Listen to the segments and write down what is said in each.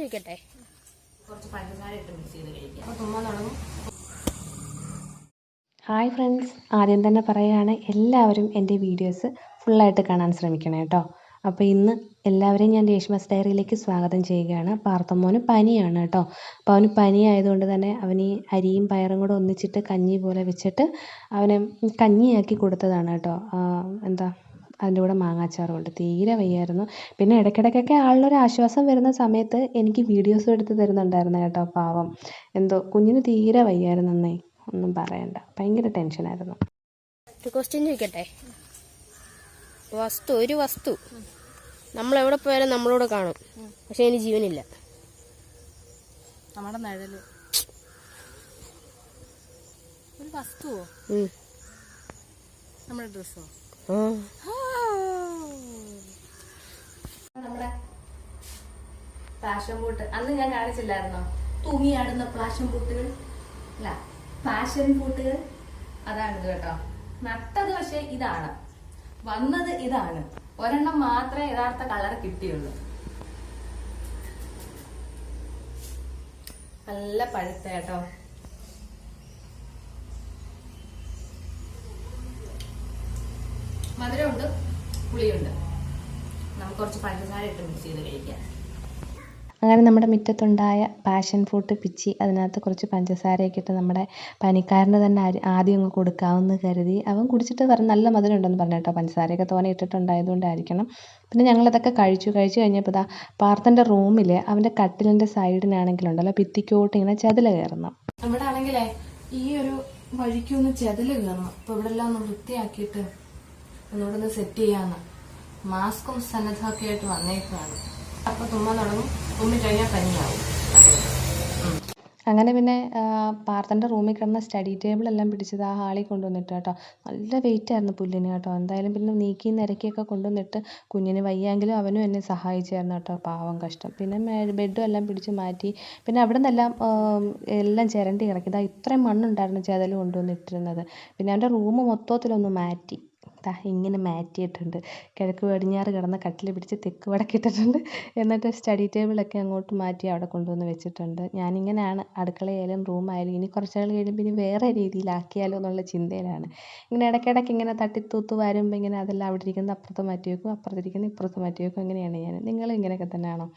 ചോദിക്കട്ടെ? കുറച്ച് പഞ്ചസാര ഇട്ട് മിക്സ് ചെയ്ത് കഴിക്കാം. അപ്പോൾ തുമ്മാൻ തുടങ്ങും. ഹായ് ഫ്രണ്ട്സ്, ആദ്യം തന്നെ പറയുകയാണ് എല്ലാവരും എൻ്റെ വീഡിയോസ് ഫുള്ളായിട്ട് കാണാൻ ശ്രമിക്കണം കേട്ടോ. അപ്പോൾ ഇന്ന് എല്ലാവരെയും ഞാൻ രേഷ്മാസ് ഡയറിയിലേക്ക് സ്വാഗതം ചെയ്യുകയാണ്. പാർത്തമ്മോന് പനിയാണ് കേട്ടോ. അപ്പോൾ അവന് പനി ആയതുകൊണ്ട് തന്നെ അവന് ഈ അരിയും പയറും കൂടെ ഒന്നിച്ചിട്ട് കഞ്ഞി പോലെ വെച്ചിട്ട് അവന് കഞ്ഞിയാക്കി കൊടുത്തതാണ് കേട്ടോ. അതിൻ്റെ കൂടെ മാങ്ങാച്ചാറും ഉണ്ട്. തീരെ വയ്യായിരുന്നു. പിന്നെ ഇടയ്ക്കിടയ്ക്കൊക്കെ ആളിനൊരു ആശ്വാസം വരുന്ന സമയത്ത് എനിക്ക് വീഡിയോസ് എടുത്ത് തരുന്നുണ്ടായിരുന്നു കേട്ടോ. പാവം, എന്തോ കുഞ്ഞിന് തീരെ വയ്യായിരുന്നേ, ഒന്നും പറയണ്ട, ഭയങ്കര ടെൻഷനായിരുന്നു. ഒരു ക്വസ്റ്റ്യൻ ചോദിക്കട്ടെ? ഒരു വസ്തു നമ്മളെവിടെ പോയാലും നമ്മളോട് കാണും, പക്ഷെ അതിന് ജീവനില്ല. നമ്മുടെ നിഴല്. ഒരു വസ്തുവോ? നമ്മുടെ ഡ്രസ്സോ? നമ്മുടെ പാഷൻ ഫ്രൂട്ട് അന്ന് ഞാൻ കാണിച്ചില്ലായിരുന്നോ? തൂങ്ങിയാടുന്ന പാഷൻ ഫ്രൂട്ടുകൾ, അല്ല പാഷൻ ഫ്രൂട്ടുകൾ. അതാണിത് കേട്ടോ. നട്ടത് പക്ഷെ ഇതാണ്, വന്നത് ഇതാണ്. ഒരെണ്ണം മാത്രമേ യഥാർത്ഥ കളർ കിട്ടിയുള്ളൂ. നല്ല പഴുത്ത കേട്ടോ. മധുരമുണ്ട്, പുളിയുണ്ട്. നമുക്ക് കുറച്ച് പഞ്ചസാര ഇട്ട് മിക്സ് ചെയ്ത് കഴിക്കാം. അങ്ങനെ നമ്മുടെ മുറ്റത്തുണ്ടായ പാഷൻ ഫ്രൂട്ട് പിച്ചി അതിനകത്ത് കുറച്ച് പഞ്ചസാരയൊക്കെ ഇട്ട് നമ്മുടെ പനിക്കാരന് തന്നെ ആദ്യം അങ്ങ് കൊടുക്കാമെന്ന് കരുതി. അവൻ കുടിച്ചിട്ട് നല്ല മധുരം ഉണ്ടെന്ന് പറഞ്ഞു കേട്ടോ. പഞ്ചസാരയൊക്കെ തോനെ ഇട്ടിട്ടുണ്ടായതുകൊണ്ടായിരിക്കണം. പിന്നെ ഞങ്ങളതൊക്കെ കഴിച്ചു കഴിഞ്ഞപ്പോൾ പാർത്തൻ്റെ റൂമിൽ അവൻ്റെ കട്ടിലിൻ്റെ സൈഡിനാണെങ്കിലുണ്ടല്ലോ ഭിത്തിക്കോട്ട് ഇങ്ങനെ ചെതല് കയറണം. ഇവിടെ ആണെങ്കിലേ ഈ ഒരു വഴിക്കൊന്ന് ചെതല് കയറണം. അപ്പൊ ഇവിടെ എല്ലാം ഒന്ന് വൃത്തിയാക്കിയിട്ട് ഒന്നുകൂടെ ഒന്ന് സെറ്റ് ചെയ്യാന്ന് മാസ്കും സന്നദ്ധമൊക്കെ ആയിട്ട് വന്നേക്കാണ്. അപ്പൊ തുമ്മാൻ തുടങ്ങും. തുമ്മി കഴിഞ്ഞാൽ പനിയാവും. അങ്ങനെ പിന്നെ പാർത്തൻ്റെ റൂമിൽ കിടന്ന സ്റ്റഡി ടേബിളെല്ലാം പിടിച്ചത് ആ ഹാളിൽ കൊണ്ടുവന്നിട്ട് കേട്ടോ. നല്ല വെയിറ്റ് ആയിരുന്നു പുല്ലിന് കേട്ടോ. എന്തായാലും പിന്നെ നീക്കി നിരക്കിയൊക്കെ കൊണ്ടുവന്നിട്ട് കുഞ്ഞിന് വയ്യെങ്കിലും അവനും എന്നെ സഹായിച്ചായിരുന്നു കേട്ടോ. പാവം, കഷ്ടം. പിന്നെ ബെഡും എല്ലാം പിടിച്ച് മാറ്റി. പിന്നെ അവിടെ നിന്നെല്ലാം എല്ലാം ചിരണ്ടി ഇറക്കി. ഇത്രയും മണ്ണുണ്ടായിരുന്നു ചെതല് കൊണ്ടുവന്നിട്ടിരുന്നത്. പിന്നെ അവൻ്റെ റൂം മൊത്തത്തിലൊന്ന് മാറ്റി. ഇങ്ങനെ മാറ്റിയിട്ടുണ്ട്. കിഴക്ക് പടിഞ്ഞാറ് കിടന്ന കട്ടിൽ പിടിച്ച് തെക്ക് വടക്കിട്ടിട്ടുണ്ട്. എന്നിട്ട് സ്റ്റഡി ടേബിളൊക്കെ അങ്ങോട്ട് മാറ്റി അവിടെ കൊണ്ടുവന്ന് വെച്ചിട്ടുണ്ട്. ഞാനിങ്ങനെയാണ് അടുക്കളയായാലും റൂമായാലും ഇനി കുറച്ച് നാൾ കഴിയുമ്പോൾ ഇനി വേറെ രീതിയിലാക്കിയാലോ എന്നുള്ള ചിന്തയിലാണ്. ഇങ്ങനെ ഇടയ്ക്കിടയ്ക്ക് ഇങ്ങനെ തട്ടിത്തൂത്ത് വരുമ്പോൾ ഇങ്ങനെ അതെല്ലാം അവിടെ ഇരിക്കുന്നത് അപ്പുറത്ത് മാറ്റി വെക്കും, അപ്പുറത്തിരിക്കുന്നത് ഇപ്പുറത്ത് മാറ്റി വെക്കും. അങ്ങനെയാണ് ഞാൻ. നിങ്ങളും ഇങ്ങനെയൊക്കെ തന്നെയാണോ?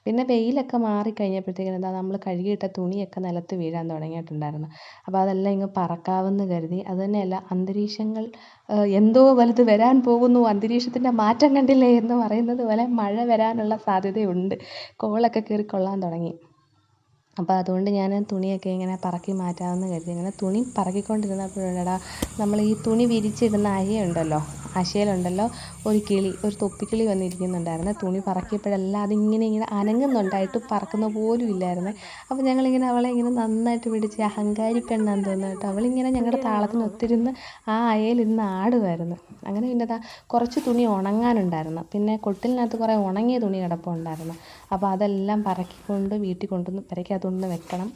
പിന്നെ വെയിലൊക്കെ മാറിക്കഴിഞ്ഞപ്പോഴത്തേക്കും നമ്മൾ കഴുകിയിട്ട തുണിയൊക്കെ നിലത്ത് വീഴാൻ തുടങ്ങിയിട്ടുണ്ടായിരുന്നു. അപ്പോൾ അതെല്ലാം ഇങ്ങ് പറക്കാവെന്ന് കരുതി. അതുതന്നെയല്ല, അന്തരീക്ഷങ്ങൾ എന്തോ വലുത് വരാൻ പോകുന്നു, അന്തരീക്ഷത്തിൻ്റെ മാറ്റം കണ്ടില്ലേ എന്ന് പറയുന്നത് പോലെ മഴ വരാനുള്ള സാധ്യതയുണ്ട്. കോളൊക്കെ കയറി കൊള്ളാൻ തുടങ്ങി. അപ്പോൾ അതുകൊണ്ട് ഞാൻ തുണിയൊക്കെ ഇങ്ങനെ പറക്കി മാറ്റാമെന്ന് കരുതി. ഇങ്ങനെ തുണി പറക്കിക്കൊണ്ടിരുന്നപ്പോഴാണ് നമ്മൾ ഈ തുണി വിരിച്ചിടുന്ന അശയുണ്ടല്ലോ, അശയിലുണ്ടല്ലോ ഒരു തൊപ്പിക്കിളി വന്നിരിക്കുന്നുണ്ടായിരുന്നു. തുണി പറക്കിയപ്പോഴെല്ലാം അതിങ്ങനെ അനങ്ങുന്നുണ്ടായിട്ട് പറക്കുന്ന പോലും ഇല്ലായിരുന്നു. അപ്പോൾ ഞങ്ങളിങ്ങനെ അവളെ ഇങ്ങനെ നന്നായിട്ട് പിടിച്ച്, അഹങ്കാരി പെണ്ണാന്ന് തോന്നുന്നു കേട്ടോ. അവളിങ്ങനെ ഞങ്ങളുടെ താളത്തിന് ഒത്തിരുന്ന് ആ അയയിലിരുന്ന് ആടുമായിരുന്നു. അങ്ങനെ പിന്നെ കുറച്ച് തുണി ഉണങ്ങാനുണ്ടായിരുന്നു. പിന്നെ കൊട്ടിലിനകത്ത് കുറേ ഉണങ്ങിയ തുണി കിടപ്പുണ്ടായിരുന്നു. അപ്പോൾ അതെല്ലാം പറക്കിക്കൊണ്ട് വീട്ടിൽ കൊണ്ടുവന്ന് പെരയ്ക്കകത്തുകൊണ്ടുവന്ന് വെക്കണം.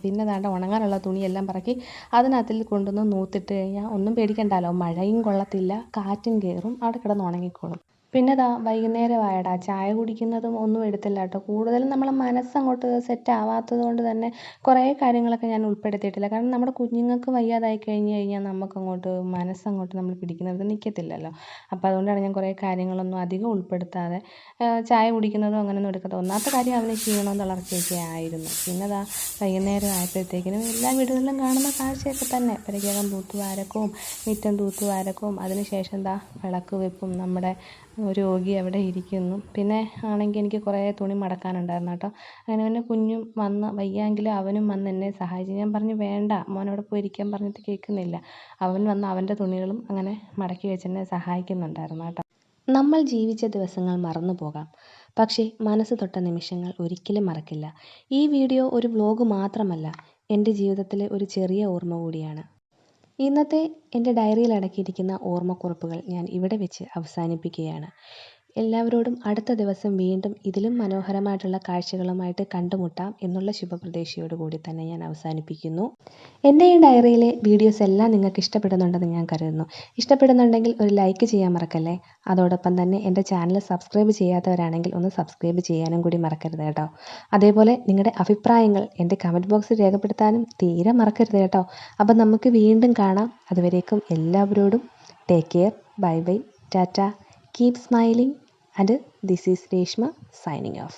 പിന്നെ ഉണങ്ങാനുള്ള തുണിയെല്ലാം പറക്കി അതിനകത്തിൽ കൊണ്ടുവന്ന് നൂത്തിട്ട് കഴിഞ്ഞാൽ ഒന്നും പേടിക്കണ്ടല്ലോ, മഴയും കൊള്ളത്തില്ല, കാറ്റും കയറും, അവിടെ കിടന്ന് ഉണങ്ങിക്കോളും. പിന്നെ വൈകുന്നേരമായടാ, ചായ കുടിക്കുന്നതും ഒന്നും എടുത്തില്ല കേട്ടോ. കൂടുതലും നമ്മളെ മനസ്സങ്ങോട്ട് സെറ്റ് ആവാത്തത് കൊണ്ട് തന്നെ കുറേ കാര്യങ്ങളൊക്കെ ഞാൻ ഉൾപ്പെടുത്തിയിട്ടില്ല. കാരണം നമ്മുടെ കുഞ്ഞുങ്ങൾക്ക് വയ്യാതായി കഴിഞ്ഞാൽ നമുക്കങ്ങോട്ട് മനസ്സങ്ങോട്ട് നമ്മൾ പിടിക്കുന്നത് നിൽക്കത്തില്ലല്ലോ. അപ്പോൾ അതുകൊണ്ടാണ് ഞാൻ കുറേ കാര്യങ്ങളൊന്നും അധികം ഉൾപ്പെടുത്താതെ ചായ കുടിക്കുന്നതും അങ്ങനെയൊന്നും എടുക്കാത്ത. ഒന്നാമത്തെ കാര്യം അവന് ക്ഷീണവും തളർച്ചയൊക്കെ ആയിരുന്നു. പിന്നെ വൈകുന്നേരം ആയപ്പോഴത്തേക്കിനും എല്ലാ വീടുകളിലും കാണുന്ന കാഴ്ചയൊക്കെ തന്നെ. പെരയ്ക്കകം തൂത്തുവാരക്കവും മുറ്റം തൂത്തുവാരക്കവും അതിനുശേഷം വിളക്ക് വെപ്പും, നമ്മുടെ രോഗി അവിടെ ഇരിക്കുന്നു. പിന്നെ ആണെങ്കിൽ എനിക്ക് കുറേ തുണി മടക്കാനുണ്ടായിരുന്നു കേട്ടോ. അങ്ങനെ പിന്നെ കുഞ്ഞും വന്ന് വയ്യാങ്കിലും അവനും വന്ന് എന്നെ സഹായിച്ചു. ഞാൻ പറഞ്ഞു വേണ്ട മോനവിടെ പോയി ഇരിക്കാൻ പറഞ്ഞിട്ട് കേൾക്കുന്നില്ല. അവൻ വന്ന് അവൻ്റെ തുണികളും അങ്ങനെ മടക്കി വെച്ച് എന്നെ സഹായിക്കുന്നുണ്ടായിരുന്നു കേട്ടോ. നമ്മൾ ജീവിച്ച ദിവസങ്ങൾ മറന്നു പോകാം, പക്ഷേ മനസ്സ് തൊട്ട നിമിഷങ്ങൾ ഒരിക്കലും മറക്കില്ല. ഈ വീഡിയോ ഒരു വ്ലോഗ് മാത്രമല്ല, എൻ്റെ ജീവിതത്തിലെ ഒരു ചെറിയ ഓർമ്മ കൂടിയാണ്. ഇന്നത്തെ എൻ്റെ ഡയറിയിൽ അടക്കിയിരിക്കുന്ന ഓർമ്മക്കുറിപ്പുകൾ ഞാൻ ഇവിടെ വെച്ച് അവസാനിപ്പിക്കുകയാണ്. എല്ലാവരോടും അടുത്ത ദിവസം വീണ്ടും ഇതിലും മനോഹരമായിട്ടുള്ള കാഴ്ചകളുമായിട്ട് കണ്ടുമുട്ടാം എന്നുള്ള ശുഭപ്രതീക്ഷയോട് കൂടി തന്നെ ഞാൻ അവസാനിപ്പിക്കുന്നു. എൻ്റെ ഈ ഡയറിയിലെ വീഡിയോസ് എല്ലാം നിങ്ങൾക്ക് ഇഷ്ടപ്പെടുന്നുണ്ടെന്ന് ഞാൻ കരുതുന്നു. ഇഷ്ടപ്പെടുന്നുണ്ടെങ്കിൽ ഒരു ലൈക്ക് ചെയ്യാൻ മറക്കല്ലേ. അതോടൊപ്പം തന്നെ എൻ്റെ ചാനൽ സബ്സ്ക്രൈബ് ചെയ്യാത്തവരാണെങ്കിൽ ഒന്ന് സബ്സ്ക്രൈബ് ചെയ്യാനും കൂടി മറക്കരുത് കേട്ടോ. അതേപോലെ നിങ്ങളുടെ അഭിപ്രായങ്ങൾ എൻ്റെ കമൻറ്റ് ബോക്സിൽ രേഖപ്പെടുത്താനും തീരെ മറക്കരുത് കേട്ടോ. അപ്പം നമുക്ക് വീണ്ടും കാണാം. അതുവരേക്കും എല്ലാവരോടും take care, bye bye, Tata, keep smiling, and this is Reshma signing off.